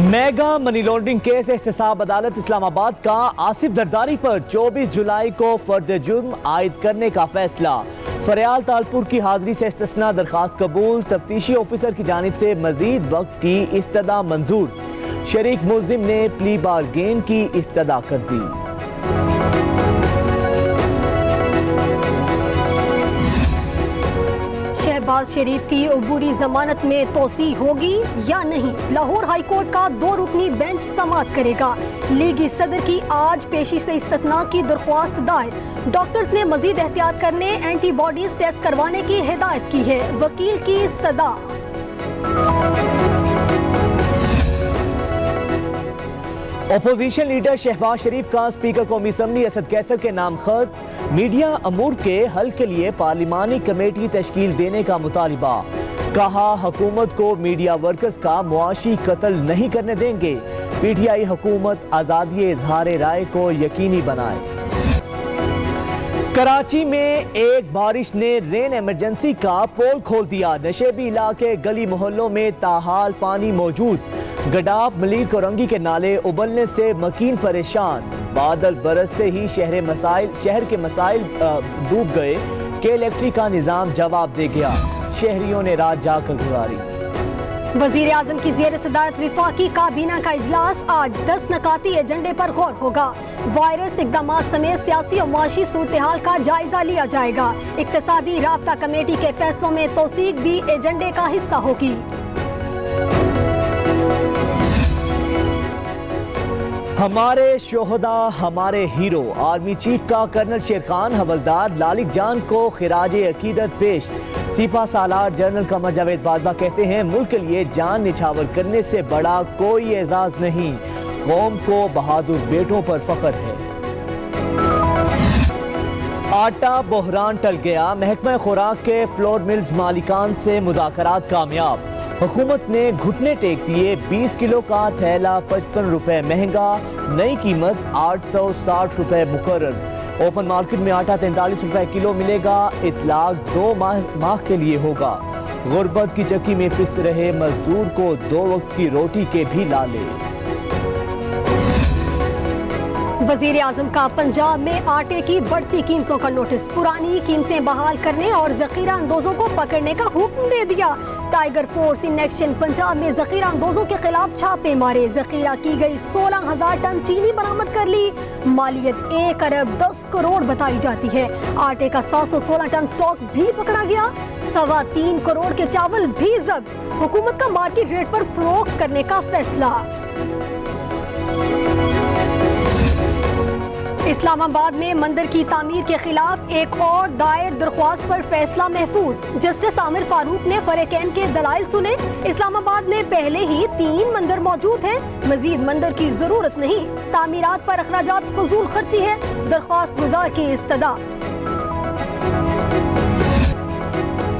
Mega money laundering case एहतसाब अदालत इस्लामाबाद का आसिफ जरदारी पर 24 जुलाई को फर्द जुर्म आयद करने का फैसला। फरियाल तालपुर की हाजिरी से इस्तिस्ना दरखास्त कबूल। तफ्तीशी ऑफिसर की जानिब से मजीद वक्त की इस्तदा मंजूर। शरीक मुल्जिम ने प्ली बारगेन की इस्तदा कर दी। शहबाज शरीफ की अबूरी जमानत में तोसी होगी या नहीं, लाहौर हाई कोर्ट का 2 रुकनी बेंच समाअत करेगा। लीगी सदर की आज पेशी से इस्तिस्ना की दरख्वास्त दायर। डॉक्टर्स ने मजीद एहतियात करने एंटीबॉडीज टेस्ट करवाने की हिदायत की है। वकील की इस्तदा। अपोजिशन लीडर शहबाज शरीफ का स्पीकर कौमी असम्बली असद कैसर के नाम खत। मीडिया अमूर के हल के लिए पार्लिमानी कमेटी तश्कील देने का मुतालिबा। कहा हुकूमत को मीडिया वर्कर्स का मुआशी कत्ल नहीं करने देंगे। पीटीआई हुकूमत आज़ादी इजहार राय को यकीनी बनाए। कराची में एक बारिश ने रेन इमरजेंसी का पोल खोल दिया। नशेबी इलाके गली मोहल्लों में ताहाल पानी मौजूद। गडाब मलीर कोरंगी के नाले उबलने से मकीन परेशान। बादल बरसते ही शहर के मसाइल डूब गए के इलेक्ट्रिक का निजाम जवाब दे गया। शहरियों ने रात जाकर गुजारी। वजीर आजम की ज़ेर सदारत विफाकी काबीना का इजलास आज 10 नकाती एजेंडे पर गौर होगा। वायरस इकदाम समेत सियासी और माशी सूरत हाल का जायजा लिया जाएगा। इक्तसादी राब्ता कमेटी के फैसलों में तौसीक भी एजेंडे का हिस्सा होगी। हमारे शोहदा हमारे हीरो। आर्मी चीफ का कर्नल शेर खान हवलदार लालिक जान को खिराजे अकीदत पेश। सिपा सालार जनरल कमर जावेद बाजवा कहते हैं, मुल्क के लिए जान निछावर करने से बड़ा कोई एजाज नहीं। कौम को बहादुर बेटों पर फख्र है। आटा बहरान टल गया। महकमा खुराक के फ्लोर मिल्स मालिकान से मुज़ाकरात कामयाब। हुकूमत ने घुटने टेक दिए। 20 किलो का थैला 55 रुपए महंगा। नई कीमत 860 रुपए मुकर्रर। ओपन मार्केट में आटा 43 रुपए किलो मिलेगा। इतलाक 2 माह के लिए होगा। गुर्बत की चक्की में पिस रहे मजदूर को 2 वक्त की रोटी के भी लाले। वजीर आजम का पंजाब में आटे की बढ़ती कीमतों का नोटिस। पुरानी कीमतें बहाल करने और जखीरा अंदोजों को पकड़ने का हुक्म दे दिया। Tiger force in action. Punjab में जखीरा अंदोजों के खिलाफ छापे मारे। जखीरा की गई 16,000 टन चीनी बरामद कर ली। मालियत 1 अरब 10 करोड़ बताई जाती है। आटे का 716 टन स्टॉक भी पकड़ा गया। 3.25 करोड़ के चावल भी जब्त। हुकूमत का मार्केट रेट पर फरोख्त करने का फैसला। इस्लामाबाद में मंदिर की तामीर के खिलाफ एक और दायर दरख्वास्त पर फैसला महफूज। जस्टिस आमिर फारूक ने फरीकैन के दलाइल सुने। इस्लामाबाद में पहले ही 3 मंदिर मौजूद हैं। मजीद मंदिर की जरूरत नहीं। तामीरात पर अखराजात फजूल खर्ची है। दरख्वास्त गुजार की इस्तदा।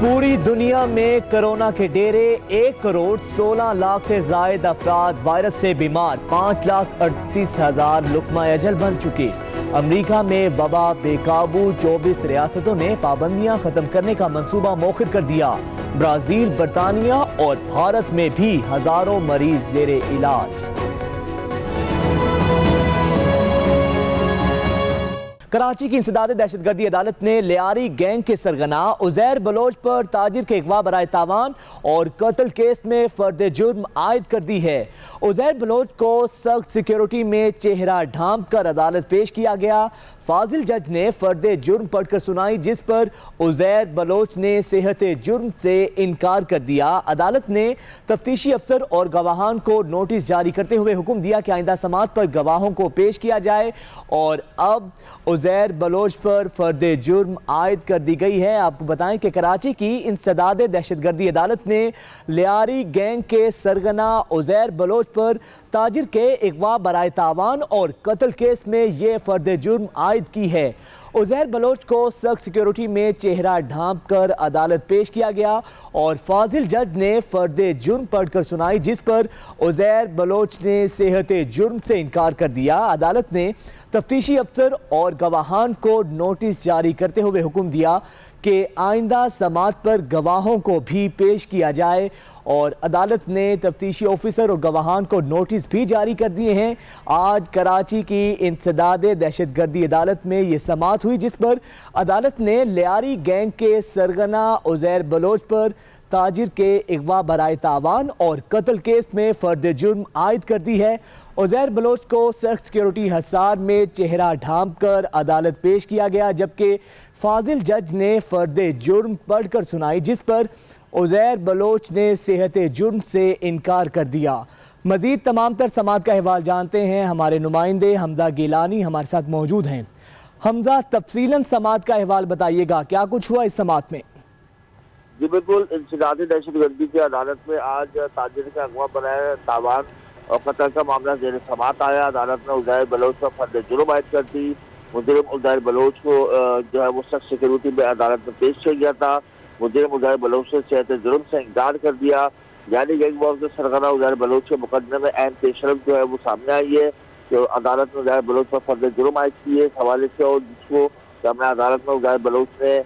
पूरी दुनिया में कोरोना के डेरे। 1 करोड़ 16 लाख से जायद अफराद वायरस से बीमार। 5,38,000 लुकमा अजल बन चुके। अमेरिका में वबा बेकाबू। 24 रियासतों ने पाबंदियां खत्म करने का मंसूबा मौखर कर दिया। ब्राजील, बरतानिया और भारत में भी हजारों मरीज जेरे इलाज। कराची की इंसदाद दहशतगर्दी अदालत ने लियारी गैंग के सरगना उजैर बलोच पर ताजिर के अगवा बराए तावान और कत्ल केस में फर्द जुर्म आयद कर दी है। उजैर बलोच को सख्त सिक्योरिटी में चेहरा ढांप कर अदालत पेश किया गया। फाजिल जज ने फर्द जुर्म पढ़कर सुनाई, जिस पर उजैर बलोच ने सेहत जुर्म से इनकार कर दिया। अदालत ने तफ्तीशी अफसर और गवाहान को नोटिस जारी करते हुए हुक्म दिया कि आइंदा समाअत पर गवाहों को पेश किया जाए। और अब उजैर बलोच पर फर्द जुर्म आयद कर दी गई है। आपको बताएं कि कराची की इंसदाद दहशतगर्दी अदालत ने लियारी गैंग के सरगना उजैर बलोच पर ताजिर के अगवा बराए तावान और कत्ल केस में ये फर्द जुर्म आयद की है। उजैर बलोच को सख्त सिक्योरिटी में चेहरा ढांप कर अदालत पेश किया गया और फाजिल जज ने फर्द जुर्म पढ़कर सुनाई, जिस पर उजैर बलोच ने सेहत जुर्म से इनकार कर दिया। अदालत ने तफ्तीशी अफसर और गवाहान को नोटिस जारी करते हुए हुक्म दिया کہ آئندہ سماعت پر گواہوں کو بھی پیش کیا جائے اور عدالت نے تفتیشی آفیسر اور گواہان کو نوٹس بھی جاری کر دیے ہیں۔ آج کراچی کی انسداد دہشت گردی عدالت میں یہ سماعت ہوئی جس پر عدالت نے لیاری گینگ کے سرغنہ عزیر بلوچ پر تاجر کے اغوا برائے تاوان اور قتل کیس میں فرد جرم عائد کر دی ہے۔ عزیر بلوچ کو سخت سیکیورٹی حصار میں چہرہ ڈھانپ کر عدالت پیش کیا گیا جبکہ فاضل جج نے فرد جرم پڑھ کر سنائی جس پر عزیر بلوچ نے صحت جرم سے انکار کر دیا۔ مزید تمام تر سماعت کا احوال جانتے ہیں ہمارے نمائندے حمزہ گیلانی ہمارے ساتھ موجود ہیں۔ حمزہ، تفصیلاً سماعت کا احوال بتائیے گا، کیا کچھ ہوا اس سماعت میں؟ جی بالکل، انسداد دہشت گردی کی عدالت میں آج تاجر کے اغوا برائے تاوان اور قتل کا معاملہ زیر سماعت آیا۔ عدالت نے عزیر بلوچ پر فرد جرم عائد کر دی۔ مجرم عزیر بلوچ کو جو ہے وہ سخت سیکیورٹی میں عدالت میں پیش کیا گیا تھا۔ مجرم عزیر بلوچ نے صحت جرم سے انکار کر دیا۔ یعنی گینگ وار کے سرغنہ عزیر بلوچ کے مقدمے میں اہم پیشرفت جو ہے وہ سامنے آئی ہے کہ عدالت نے عزیر بلوچ پر فرد جرم عائد کی ہے اس حوالے سے، اور جس کو سامنے عدالت میں عزیر بلوچ نے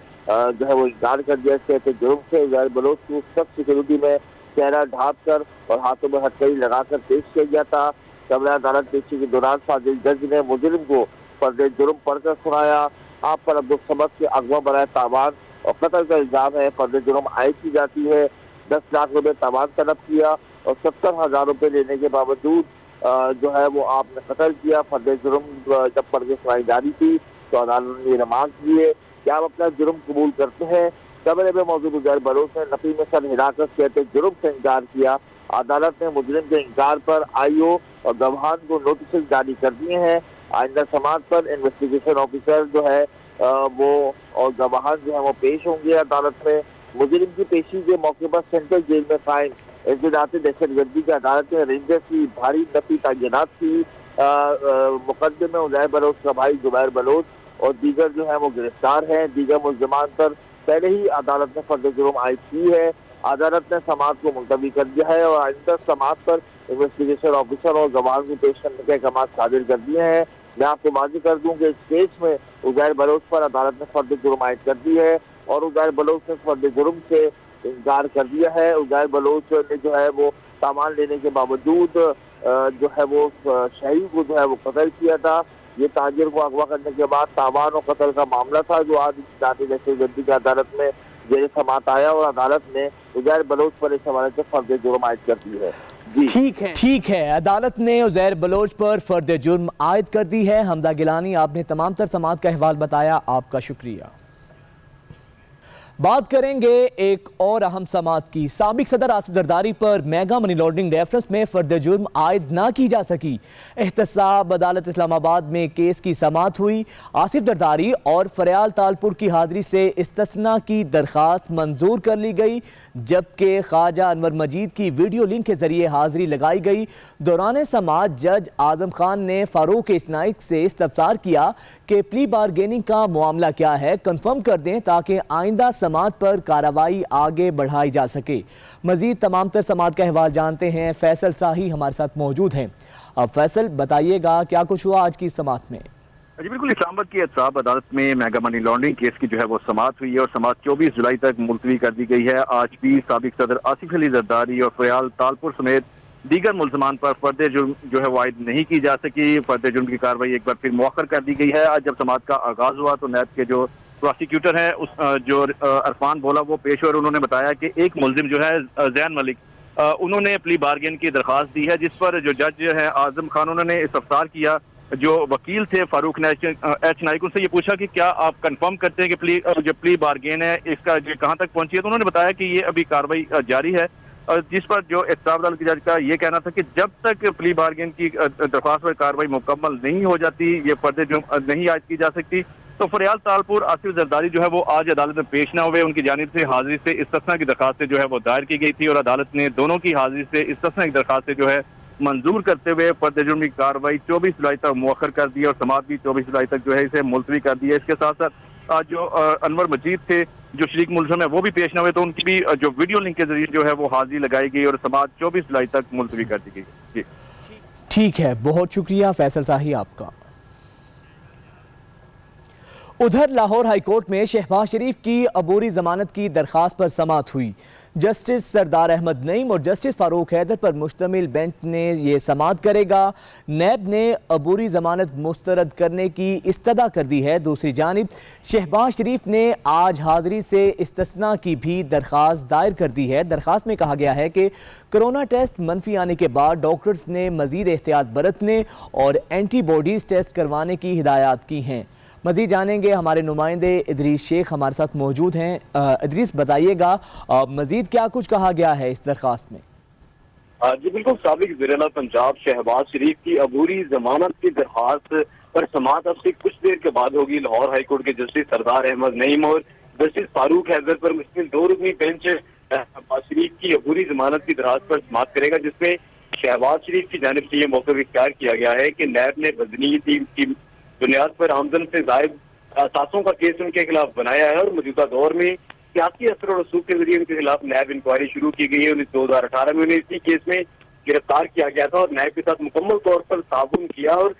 جو ہے وہ انکار کر دیا صحت جرم سے۔ عزیر بلوچ کو سخت سیکیورٹی میں چہرہ ڈھانپ کر اور ہاتھوں میں ہتھکڑی لگا کر پیش کیا گیا تھا۔ سامنے عدالت پیشی کے دوران فاضل جج نے مجرم کو فرد جرم پڑھ کر سنایا۔ آپ پر عبدالصمد کے اغوا برائے تاوان اور قتل کا الزام ہے، فرد جرم عائد کی جاتی ہے۔ 10 لاکھ روپے تاوان طلب کیا اور 70,000 روپے لینے کے باوجود جو ہے وہ آپ نے قتل کیا۔ فرد جرم جب پڑھ کے سنائی جاری تھی تو عدالت نے ریمانڈ کیے کہ آپ اپنا جرم قبول کرتے ہیں۔ کمرے میں موجود عزیر بلوچ نے نفی میں سر ہلا کر صحت جرم سے انکار کیا۔ عدالت نے مجرم کے انکار پر آئی.او اور گواہان کو نوٹسز جاری کر دیے ہیں۔ آئندہ سماعت پر انویسٹیگیشن آفیسر جو ہے وہ اور گواہان جو ہے وہ پیش ہوں گے عدالت میں۔ مجرم کی پیشی کے موقع پر سینٹرل جیل میں قائم انسداد دہشت گردی کی عدالت نے رینجر کی بھاری نفی تعینات کی۔ مقدمے میں عزیر بلوچ کا بھائی زبیر بلوچ اور دیگر جو ہے وہ گرفتار ہیں۔ دیگر ملزمان پر پہلے ہی عدالت نے فرد جرم عائد کی ہے۔ عدالت نے سماعت کو ملتوی کر دیا ہے اور آئندہ سماعت پر انویسٹیگیشن آفیسر اور گواہان کو پیش کرنے کے احکامات صادر کر دیے ہیں۔ میں آپ کو واضح کر دوں کہ اس کیس میں عزیر بلوچ پر عدالت نے فرد جرم عائد کر دی ہے اور عزیر بلوچ نے فرد جرم سے انکار کر دیا ہے۔ عزیر بلوچ نے جو ہے وہ تاوان لینے کے باوجود جو ہے وہ شہری کو جو ہے وہ قتل کیا تھا۔ یہ تاجر کو اغوا کرنے کے بعد تاوان اور قتل کا معاملہ تھا جو آج انسداد دہشت گردی کی عدالت میں زیر سماعت آیا اور عدالت نے عزیر بلوچ پر اس حوالے سے فرد جرم عائد کر دی ہے۔ ٹھیک ہے، عدالت نے عزیر بلوچ پر فرد جرم عائد کر دی ہے۔ حمزہ گیلانی، آپ نے تمام تر سماعت کا احوال بتایا، آپ کا شکریہ۔ بات کریں گے ایک اور اہم سماعت کی۔ سابق صدر آصف زرداری پر میگا منی لانڈرنگ ریفرنس میں فرد جرم عائد نہ کی جا سکی۔ احتساب عدالت اسلام آباد میں کیس کی سماعت ہوئی۔ آصف زرداری اور فریال تالپور کی حاضری سے استثناء کی درخواست منظور کر لی گئی جبکہ خواجہ انور مجید کی ویڈیو لنک کے ذریعے حاضری لگائی گئی۔ دوران سماعت جج اعظم خان نے فاروق اشنائک سے استفسار کیا کہ پلی بارگیننگ کا معاملہ کیا ہے، کنفرم کر دیں تاکہ آئندہ سماعت پر کارروائی آگے بڑھائی جا سکے۔ مزید تمام تر سماعت کا احوال جانتے ہیں، فیصل ساہی ہمارے ساتھ موجود ہیں۔ اب فیصل بتائیے گا کیا کچھ ہوا آج کی سماعت میں؟ جی بالکل، اسلام آباد کی احتساب عدالت میں میگا منی لانڈرنگ کیس کی جو ہے وہ سماعت ہوئی ہے اور سماعت 24 جولائی تک ملتوی کر دی گئی ہے۔ آج بھی سابق صدر آصف علی زرداری اور فریال تالپور سمیت دیگر ملزمان پر فرد جرم جو ہے وہ عائد نہیں کی جا سکی۔ فرد جرم کی کارروائی ایک بار پھر مؤخر کر دی گئی ہے۔ آج جب سماعت کا آغاز ہوا تو نیب کے جو پروسیکیوٹر ہیں جو عرفان بولا وہ پیش ہوئے اور انہوں نے بتایا کہ ایک ملزم جو ہے زین ملک انہوں نے پلی بارگین کی درخواست دی ہے، جس پر جو جج ہے اعظم خان انہوں نے استفسار کیا۔ جو وکیل تھے فاروق ایچ نائک، ان سے یہ پوچھا کہ کیا آپ کنفرم کرتے ہیں کہ جو پلی بارگین ہے اس کا کہاں تک پہنچی ہے، تو انہوں نے بتایا کہ یہ ابھی کارروائی جاری ہے، جس پر جو احتساب عدالت کے جج کا یہ کہنا تھا کہ جب تک پلی بارگین کی درخواست پر کارروائی مکمل نہیں ہو جاتی یہ فرد جرم نہیں عائد کی جا سکتی۔ تو فریال تالپور آصف زرداری جو ہے وہ آج عدالت میں پیش نہ ہوئے، ان کی جانب سے حاضری سے استثناء کی درخواست جو ہے وہ دائر کی گئی تھی اور عدالت نے دونوں کی حاضری سے استثناء کی درخواست جو ہے منظور کرتے ہوئے فرد جرم کی کارروائی 24 جولائی تک مؤخر کر دی اور سماعت بھی 24 جولائی تک جو ہے اسے ملتوی کر دی ہے۔ اس کے ساتھ ساتھ آج جو انور مجید تھے جو شریک ملزم ہے وہ بھی پیش نہ ہوئے، تو ان کی بھی جو ویڈیو لنک کے ذریعے جو ہے وہ حاضری لگائی گئی اور سماعت 24 جولائی تک ملتوی کر دی گئی۔ جی ٹھیک ہے، بہت شکریہ فیصل صاحی آپ کا۔ उधर लाहौर हाई कोर्ट में शहबाज शरीफ की अबूरी जमानत की दरख्वास्त पर समाअत हुई। जस्टिस सरदार अहमद नईम और जस्टिस फारूक हैदर पर मुश्तमिल बेंच ने ये समाअत करेगा। नैब ने अबूरी जमानत मुस्तरद करने की इस्तदा कर दी है। दूसरी जानिब शहबाज शरीफ ने आज हाजिरी से इस्तिस्ना की भी दरख्वास्त दायर कर दी है। दरख्वास्त में कहा गया है कि कोरोना टेस्ट मनफी आने के बाद डॉक्टर्स ने मजीद एहतियात बरतने और एंटीबॉडीज टेस्ट करवाने की हिदायत की हैं। मज़ीद जानेंगे, हमारे नुमाइंदे इदरीस शेख हमारे साथ मौजूद हैं। इदरीस, बताइएगा मज़ीद क्या कुछ कहा गया है इस दरख्वास्त में? जी बिल्कुल, साबिक वज़ीर-ए-आला पंजाब शहबाज शरीफ की अबूरी जमानत की दरख्वास्त पर समाअत अब से कुछ देर के बाद होगी। लाहौर हाई कोर्ट के जस्टिस सरदार अहमद नईम और जस्टिस फारूक हैदर पर मुश्तमिल 2 रुकनी बेंच शहबाज शरीफ की अबूरी जमानत की दरख्वास्त पर समाअत करेगा, जिसमें शहबाज शरीफ की जानिब से ये मौक़िफ़ इख्तियार किया गया है कि नैब ने वज़नी की बुनियाद पर आमदन से ज़ायद असासों का केस उनके खिलाफ बनाया है और मौजूदा दौर में सियासी असर और रसूख के जरिए उनके खिलाफ नैब इंक्वायरी शुरू की गई है। 2018 में उन्हें इसी केस में गिरफ्तार किया गया था और नैब के साथ मुकम्मल तौर पर ताउन किया और